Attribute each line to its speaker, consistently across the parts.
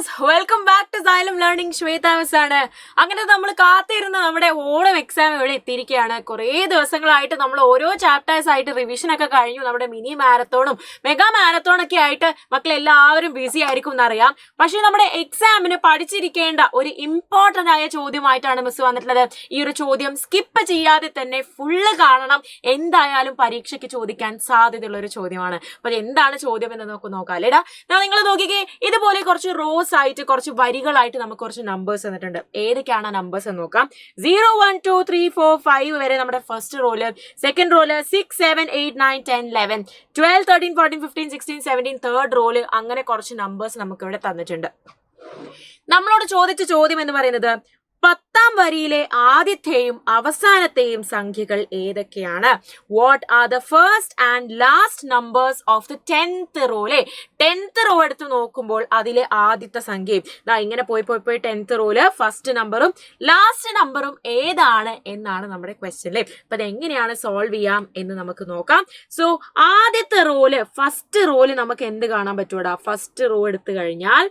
Speaker 1: Dears, welcome back to Xylem learning. Shweta miss ആണ്. അങ്ങനെ നമ്മൾ കാത്തിരുന്ന നമ്മുടെ ഓണം എക്സാം ഇവിടെ എത്തിയിരിക്കുകയാണ്. കുറേ ദിവസങ്ങളായിട്ട് നമ്മൾ ഓരോ ചാപ്റ്റേഴ്സ് ആയിട്ട് റിവിഷൻ ഒക്കെ കഴിഞ്ഞു. നമ്മുടെ മിനി മാരത്തോണും മെഗാ മാരത്തോണൊക്കെ ആയിട്ട് മക്കളെല്ലാവരും ബിസി ആയിരിക്കും എന്നറിയാം. പക്ഷെ നമ്മുടെ എക്സാമിന് പഠിച്ചിരിക്കേണ്ട ഒരു ഇമ്പോർട്ടന്റ് ആയ ചോദ്യമായിട്ടാണ് മിസ് വന്നിട്ടുള്ളത്. ഈ ഒരു ചോദ്യം സ്കിപ്പ് ചെയ്യാതെ തന്നെ ഫുള്ള് കാണണം. എന്തായാലും പരീക്ഷയ്ക്ക് ചോദിക്കാൻ സാധ്യതയുള്ള ഒരു ചോദ്യമാണ്. അപ്പൊ എന്താണ് ചോദ്യം എന്ന് നോക്കാം അല്ലേടാ. നിങ്ങൾ നോക്കിക്കേ, ഇതുപോലെ കുറച്ച് റോസ് ആയിട്ട് കുറച്ച് വരികളായിട്ട് നമുക്ക് കുറച്ച് നമ്പേഴ്സ് തന്നിട്ടുണ്ട്. ഏതൊക്കെയാണ് നമ്പേഴ്സ് എന്ന് നോക്കാം. 0 1 2 3 4 5 വരെ നമ്മുടെ ഫസ്റ്റ് റോല്, സെക്കൻഡ് റോല് 6 7 8 9 10 11 12 13 14 15 16 17 തേർഡ് റോല്. അങ്ങനെ കുറച്ച് നമ്പേഴ്സ് നമുക്ക് ഇവിടെ തന്നിട്ടുണ്ട്. നമ്മളോട് ചോദിച്ച ചോദ്യം എന്ന് പറയുന്നത് 10ാം വരിയിലെ ആദ്യത്തെയും അവസാനത്തെയും സംഖ്യകൾ ഏതൊക്കെയാണ്? What are the first and last numbers of the 10th row? അല്ലെ, 10th റോ എടുത്ത് നോക്കുമ്പോൾ അതിലെ ആദ്യത്തെ സംഖ്യയും ഇങ്ങനെ പോയി 10th റോയില് ഫസ്റ്റ് നമ്പറും ലാസ്റ്റ് നമ്പറും ഏതാണ് എന്നാണ് നമ്മുടെ ക്വസ്റ്റ്യൻ അല്ലേ. അപ്പൊ അതെങ്ങനെയാണ് സോൾവ് ചെയ്യാം എന്ന് നമുക്ക് നോക്കാം. സോ ആദ്യത്തെ റോയില് ഫസ്റ്റ് റോയില് നമുക്ക് എന്ത് കാണാൻ പറ്റൂടാ? ഫസ്റ്റ് റോ എടുത്തു കഴിഞ്ഞാൽ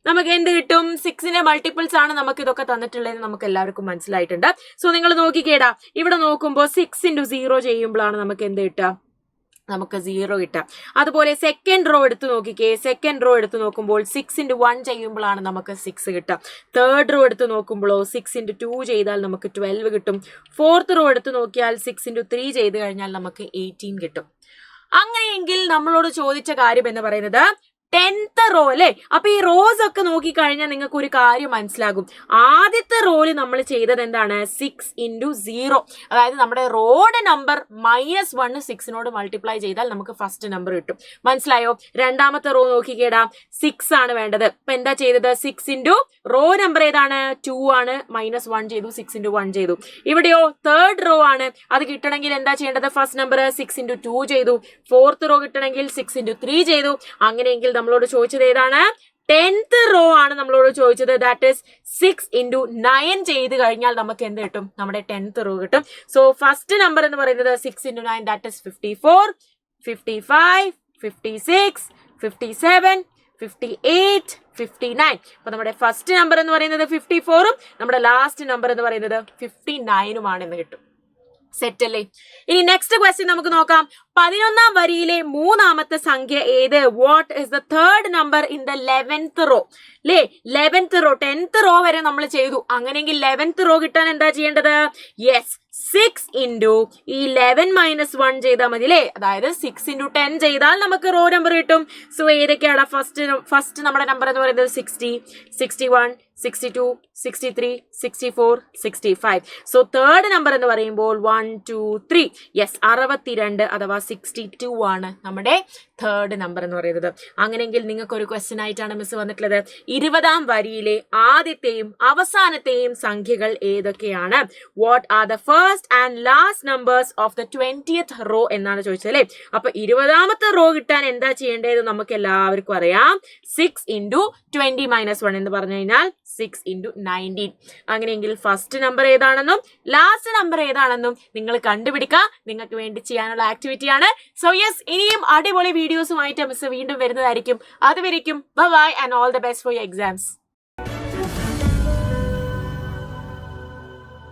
Speaker 1: നമുക്ക് എന്ത് കിട്ടും? 6ന്റെ മൾട്ടിപ്പിൾസ് ആണ് നമുക്ക് ഇതൊക്കെ തന്നിട്ടുള്ളതെന്ന് നമുക്ക് എല്ലാവർക്കും മനസ്സിലായിട്ടുണ്ട്. സോ നിങ്ങൾ നോക്കിക്കേടാ, ഇവിടെ നോക്കുമ്പോൾ 6 × 0 ചെയ്യുമ്പോഴാണ് നമുക്ക് എന്ത് കിട്ടുക? നമുക്ക് 0 കിട്ടുക. അതുപോലെ സെക്കൻഡ് റോ എടുത്ത് നോക്കിക്കേ, സെക്കൻഡ് റോ എടുത്ത് നോക്കുമ്പോൾ 6 × 1 ചെയ്യുമ്പോഴാണ് നമുക്ക് 6 കിട്ടുക. തേർഡ് റോ എടുത്ത് നോക്കുമ്പോഴോ 6 × 2 ചെയ്താൽ നമുക്ക് 12 കിട്ടും. ഫോർത്ത് റോ എടുത്ത് നോക്കിയാൽ 6 × 3 ചെയ്ത് കഴിഞ്ഞാൽ നമുക്ക് 18 കിട്ടും. അങ്ങനെയെങ്കിൽ നമ്മളോട് ചോദിച്ച കാര്യം എന്ന് പറയുന്നത് 10th റോ അല്ലേ. അപ്പൊ ഈ റോസ് ഒക്കെ നോക്കിക്കഴിഞ്ഞാൽ നിങ്ങൾക്ക് ഒരു കാര്യം മനസ്സിലാകും. ആദ്യത്തെ റോയില് നമ്മൾ ചെയ്തത് എന്താണ്? 6 × 0, അതായത് നമ്മുടെ റോഡ് നമ്പർ -1 6നോട് മൾട്ടിപ്ലൈ ചെയ്താൽ നമുക്ക് ഫസ്റ്റ് നമ്പർ കിട്ടും. മനസ്സിലായോ? രണ്ടാമത്തെ റോ നോക്കിക്കേടാ, 6 ആണ് വേണ്ടത്. ഇപ്പൊ എന്താ ചെയ്തത്? 6 × റോ നമ്പർ ഏതാണ്? 2 ആണ്. -1 ചെയ്തു, 6 × 1 ചെയ്തു. ഇവിടെയോ തേർഡ് റോ ആണ്. അത് കിട്ടണമെങ്കിൽ എന്താ ചെയ്യേണ്ടത്? ഫസ്റ്റ് നമ്പർ 6 × 2 ചെയ്തു. ഫോർത്ത് റോ കിട്ടണമെങ്കിൽ 6 × 3 ചെയ്തു. അങ്ങനെയെങ്കിൽ നമ്മളോട് ചോദിച്ചത് ഏതാണ്? 10th റോ ആണ് നമ്മളോട് ചോദിച്ചത്. ദാറ്റ് ഈസ് 6 × 9 ചെയ്ത് കഴിഞ്ഞാൽ നമുക്ക് എന്ത് കിട്ടും? നമ്മുടെ 10th റോ കിട്ടും. സോ ഫസ്റ്റ് നമ്പർ എന്ന് പറയുന്നത് 6 × 9, ദാറ്റ് ഈസ് 54, 55, 56, 57, 58, 59. അപ്പൊ നമ്മുടെ ഫസ്റ്റ് നമ്പർ എന്ന് പറയുന്നത് 54ഉം നമ്മുടെ ലാസ്റ്റ് നമ്പർ എന്ന് പറയുന്നത് 59ഉമാണ് എന്ന് കിട്ടും. സെറ്റ് അല്ലേ? ഇനി നെക്സ്റ്റ് ക്വസ്റ്റ്യൻ നമുക്ക് നോക്കാം. 11ാം വരിയിലെ മൂന്നാമത്തെ സംഖ്യ ഏത്? What is the third number in the 11th row? അല്ലേ, 11th റോ 10th റോ വരെ നമ്മൾ ചെയ്തു. അങ്ങനെയെങ്കിൽ 11th റോ കിട്ടാൻ എന്താ ചെയ്യേണ്ടത്? യെസ്, 6 × ഈ 11 - 1 ചെയ്താൽ മതി അല്ലേ. അതായത് 6 × 10 ചെയ്താൽ നമുക്ക് റോ നമ്പർ കിട്ടും. സോ ഏതൊക്കെയാണ് ഫസ്റ്റ് നമ്മുടെ നമ്പർ എന്ന് പറയുന്നത്? 60, 61, 62, 63, 64, 65. സോ തേർഡ് നമ്പർ എന്ന് പറയുമ്പോൾ 1 2 3, യെസ് 62 അഥവാ 62 ആണ് നമ്മുടെ തേർഡ് നമ്പർ എന്ന് പറയുന്നത്. അങ്ങനെയെങ്കിൽ നിങ്ങൾക്ക് ഒരു ക്വസ്റ്റ്യൻ ആയിട്ടാണ് മിസ് വന്നിട്ടുള്ളത്. 20ാം വരിയിലെ ആദ്യത്തെയും അവസാനത്തെയും സംഖ്യകൾ ഏതൊക്കെയാണ്? What are the first and last numbers of the 20th row എന്നാണ് ചോദിച്ചത് അല്ലേ. അപ്പൊ 20ാമത്തെ റോ കിട്ടാൻ എന്താ ചെയ്യേണ്ടത്? നമുക്ക് എല്ലാവർക്കും അറിയാം. 6 × 20 - 1 എന്ന് പറഞ്ഞു കഴിഞ്ഞാൽ 6 × 19. അങ്ങനെയെങ്കിൽ ഫസ്റ്റ് നമ്പർ ഏതാണെന്നും ലാസ്റ്റ് നമ്പർ ഏതാണെന്നും നിങ്ങൾ കണ്ടുപിടിക്കുക. നിങ്ങൾക്ക് വേണ്ടി ചെയ്യാനുള്ള ആക്ടിവിറ്റിയാണ്. സോ യെസ്, ഇനിയും അടിപൊളി വീഡിയോസുമായിട്ട് മിസ് വീണ്ടും വരുന്നതായിരിക്കും. അതുവരേക്കും bye bye and all the best for your exams.